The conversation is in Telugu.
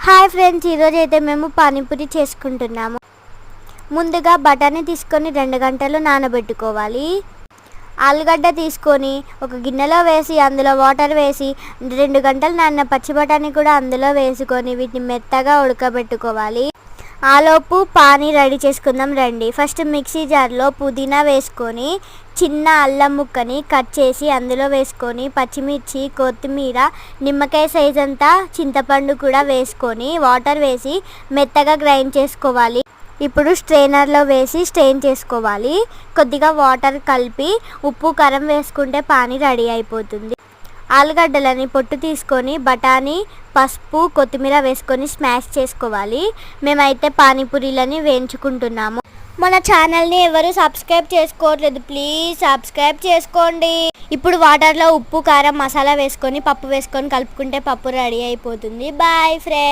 హాయ్ ఫ్రెండ్స్, ఈరోజు అయితే మేము పానీపూరి చేసుకుంటున్నాము. ముందుగా బఠానీ తీసుకొని 2 గంటలు నానబెట్టుకోవాలి. ఆలుగడ్డ తీసుకొని ఒక గిన్నెలో వేసి అందులో వాటర్ వేసి 2 గంటలు నానిన పచ్చి బఠానీ కూడా అందులో వేసుకొని వీటిని మెత్తగా ఉడకబెట్టుకోవాలి. ఆలోపు పానీ రెడీ చేసుకుందాం రండి. ఫస్ట్ మిక్సీ జార్లో పుదీనా వేసుకొని చిన్న అల్లం ముక్కని కట్ చేసి అందులో వేసుకొని పచ్చిమిర్చి, కొత్తిమీర, నిమ్మకాయ సైజ్ అంతా చింతపండు కూడా వేసుకొని వాటర్ వేసి మెత్తగా గ్రైండ్ చేసుకోవాలి. ఇప్పుడు స్ట్రైనర్లో వేసి స్ట్రెయిన్ చేసుకోవాలి. కొద్దిగా వాటర్ కలిపి ఉప్పు కారం వేసుకుంటే పానీ రెడీ అయిపోతుంది. ఆలుగడ్డలని పొట్టు తీసుకొని బఠానీ, పసుపు, కొత్తిమీర వేసుకొని స్మాష్ చేసుకోవాలి. మేమైతే పానీపూరీలని వేయించుకుంటున్నాము. మన ఛానల్ని ఎవరు సబ్స్క్రైబ్ చేసుకోవట్లేదు, ప్లీజ్ సబ్స్క్రైబ్ చేసుకోండి. ఇప్పుడు వాటర్లో ఉప్పు, కారం, మసాలా వేసుకొని పప్పు వేసుకొని కలుపుకుంటే పప్పు రెడీ అయిపోతుంది. Bye friends.